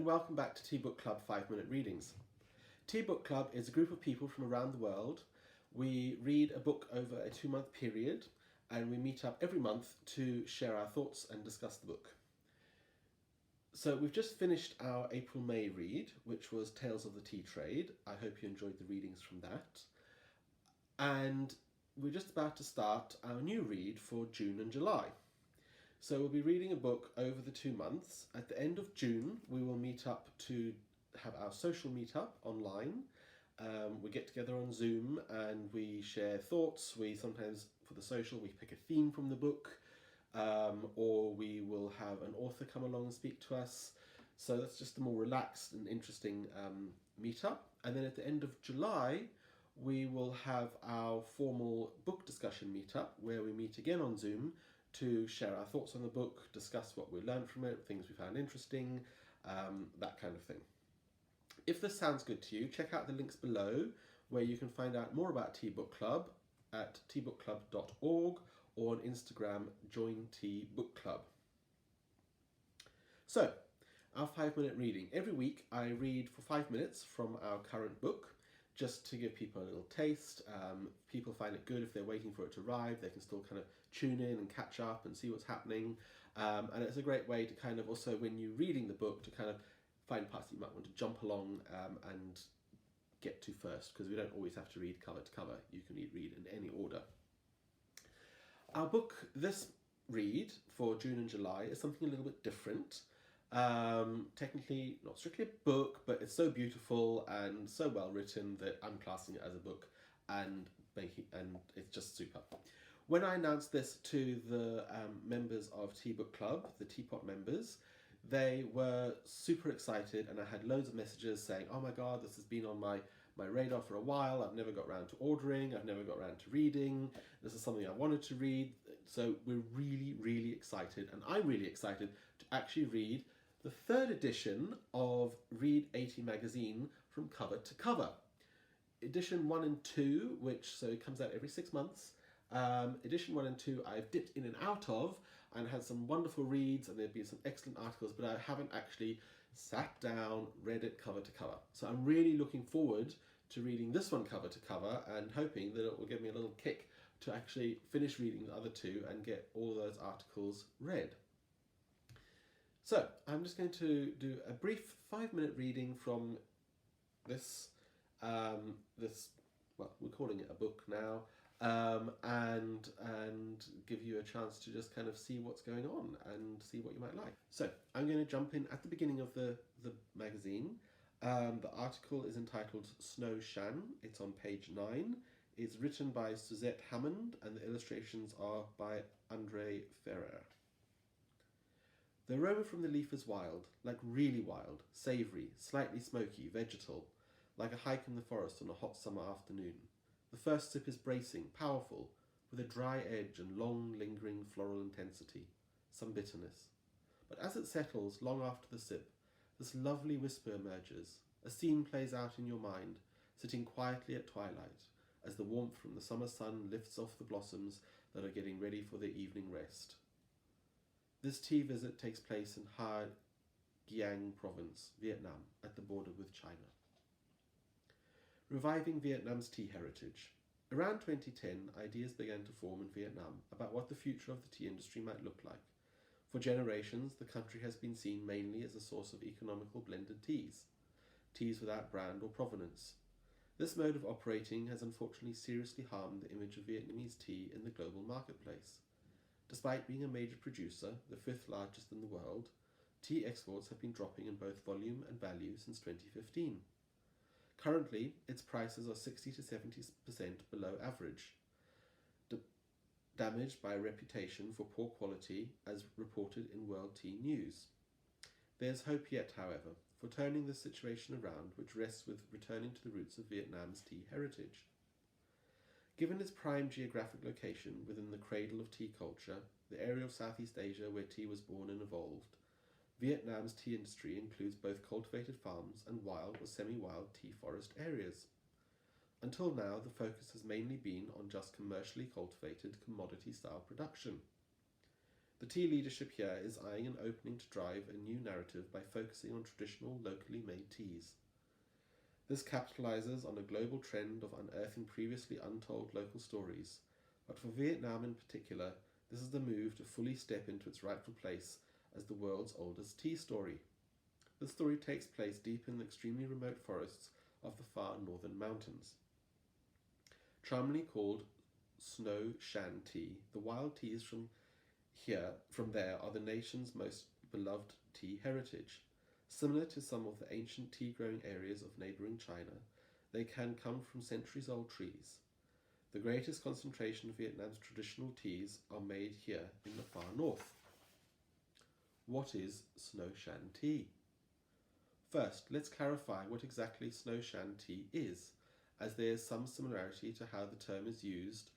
welcome back to TeaBookClub 5-Minute Readings. TeaBookClub is a group of people from around the world. We read a book over a 2-month period and we meet up every month to share our thoughts and discuss the book. So we've just finished our April-May read, which was Tales of the Tea Trade. I hope you enjoyed the readings from that. And we're just about to start our new read for June and July. So we'll be reading a book over the 2 months. At the end of June, we will meet up to have our social meetup online. We get together on Zoom and we share thoughts. We sometimes, for the social, we pick a theme from the book, or we will have an author come along and speak to us. So that's just a more relaxed and interesting meetup. And then at the end of July, we will have our formal book discussion meetup where we meet again on Zoom to share our thoughts on the book, discuss what we learned from it, things we found interesting, that kind of thing. If this sounds good to you, check out the links below where you can find out more about TeaBookClub at teabookclub.org or on Instagram, join TeaBookClub. So, our 5-minute reading. Every week I read for 5 minutes from our current book, just to give people a little taste. People find it good if they're waiting for it to arrive. They can still kind of tune in and catch up and see what's happening. And it's a great way to kind of also, when you're reading the book, to kind of find parts that you might want to jump along and get to first, because we don't always have to read cover to cover. You can read in any order. Our book, this read for June and July, is something a little bit different. Technically not strictly a book, but it's so beautiful and so well written that I'm classing it as a book, and it's just super. When I announced this to the members of TeaBookClub, the Teapot members, they were super excited, and I had loads of messages saying, oh my god, this has been on my radar for a while, I've never got around to ordering, I've never got around to reading, this is something I wanted to read. So we're really, really excited, and I'm really excited to actually read the 3rd edition of Read 80 magazine from cover to cover. Edition 1 and 2, so it comes out every 6 months. Edition 1 and 2 I've dipped in and out of and had some wonderful reads, and there've been some excellent articles, but I haven't actually sat down, read it cover to cover. So I'm really looking forward to reading this one cover to cover and hoping that it will give me a little kick to actually finish reading the other 2 and get all those articles read. So I'm just going to do a brief 5-minute reading from this, well, we're calling it a book now, and give you a chance to just kind of see what's going on and see what you might like. So I'm going to jump in at the beginning of the magazine. The article is entitled Snow Shan. It's on page 9. It's written by Suzette Hammond and the illustrations are by Andre Ferrer. The aroma from the leaf is wild, like really wild, savoury, slightly smoky, vegetal, like a hike in the forest on a hot summer afternoon. The first sip is bracing, powerful, with a dry edge and long, lingering floral intensity, some bitterness. But as it settles, long after the sip, this lovely whisper emerges. A scene plays out in your mind, sitting quietly at twilight, as the warmth from the summer sun lifts off the blossoms that are getting ready for their evening rest. This tea visit takes place in Ha Giang province, Vietnam, at the border with China. Reviving Vietnam's tea heritage. Around 2010, ideas began to form in Vietnam about what the future of the tea industry might look like. For generations, the country has been seen mainly as a source of economical blended teas without brand or provenance. This mode of operating has unfortunately seriously harmed the image of Vietnamese tea in the global marketplace. Despite being a major producer, the 5th largest in the world, tea exports have been dropping in both volume and value since 2015. Currently, its prices are 60 to 70% below average, damaged by a reputation for poor quality as reported in World Tea News. There's hope yet, however, for turning this situation around, which rests with returning to the roots of Vietnam's tea heritage. Given its prime geographic location within the cradle of tea culture, the area of Southeast Asia where tea was born and evolved, Vietnam's tea industry includes both cultivated farms and wild or semi-wild tea forest areas. Until now, the focus has mainly been on just commercially cultivated commodity-style production. The tea leadership here is eyeing an opening to drive a new narrative by focusing on traditional, locally made teas. This capitalizes on a global trend of unearthing previously untold local stories, but for Vietnam in particular, this is the move to fully step into its rightful place as the world's oldest tea story. The story takes place deep in the extremely remote forests of the far northern mountains. Charmingly called Snow Shan tea, the wild teas from there are the nation's most beloved tea heritage. Similar to some of the ancient tea growing areas of neighbouring China, they can come from centuries old trees. The greatest concentration of Vietnam's traditional teas are made here in the far north. What is Snow Shan tea? First, let's clarify what exactly Snow Shan tea is, as there is some similarity to how the term is used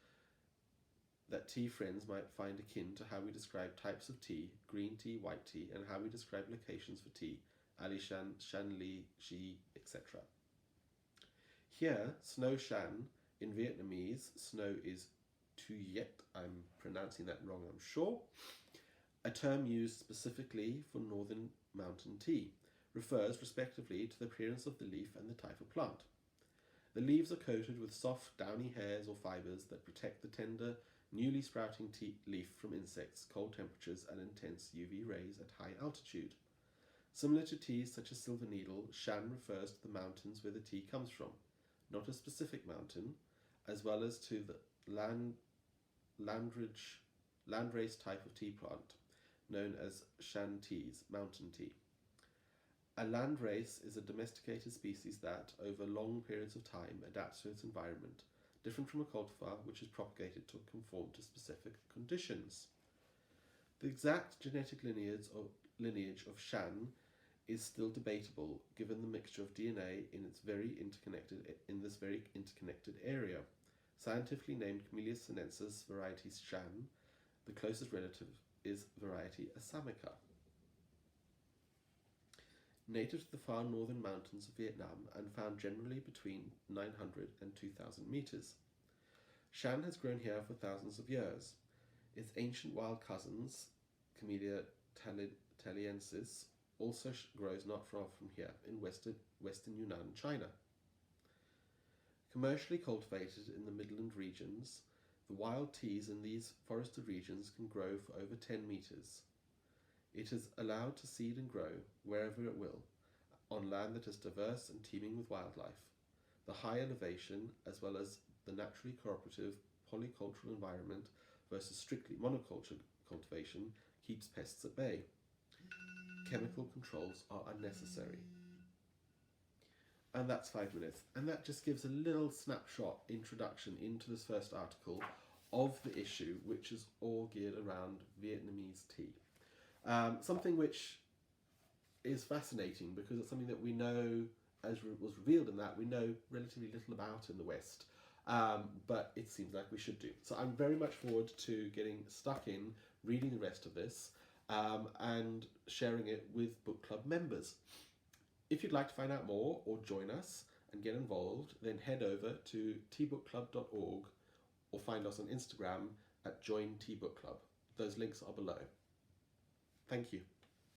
that tea friends might find akin to how we describe types of tea, green tea, white tea, and how we describe locations for tea, Alishan, Shanli, Ji, etc. Here, Snow Shan, in Vietnamese, snow is Tu Yet, I'm pronouncing that wrong I'm sure, a term used specifically for northern mountain tea, refers respectively to the appearance of the leaf and the type of plant. The leaves are coated with soft, downy hairs or fibres that protect the tender, newly sprouting tea leaf from insects, cold temperatures, and intense UV rays at high altitude. Similar to teas such as Silver Needle, Shan refers to the mountains where the tea comes from, not a specific mountain, as well as to the landrace type of tea plant, known as Shan teas, mountain tea. A landrace is a domesticated species that, over long periods of time, adapts to its environment, different from a cultivar which is propagated to conform to specific conditions. The exact genetic lineage of Shan is still debatable, given the mixture of DNA in this very interconnected area. Scientifically named Camellia sinensis variety Shan, the closest relative is variety Assamica. Native to the far northern mountains of Vietnam and found generally between 900 and 2,000 metres. Shan has grown here for thousands of years. Its ancient wild cousins, Camellia thaliensis, also grows not far from here in western Yunnan, China. Commercially cultivated in the Midland regions, the wild teas in these forested regions can grow for over 10 metres. It is allowed to seed and grow wherever it will, on land that is diverse and teeming with wildlife. The high elevation, as well as the naturally cooperative polycultural environment versus strictly monoculture cultivation, keeps pests at bay. Chemical controls are unnecessary. And that's 5 minutes. And that just gives a little snapshot introduction into this first article of the issue, which is all geared around Vietnamese tea. Something which is fascinating because it's something that we know, as was revealed in that, we know relatively little about in the West, but it seems like we should do. So I'm very much forward to getting stuck in, reading the rest of this, and sharing it with book club members. If you'd like to find out more or join us and get involved, then head over to TeaBookClub.org or find us on Instagram at Join TeaBookClub. Those links are below. Thank you.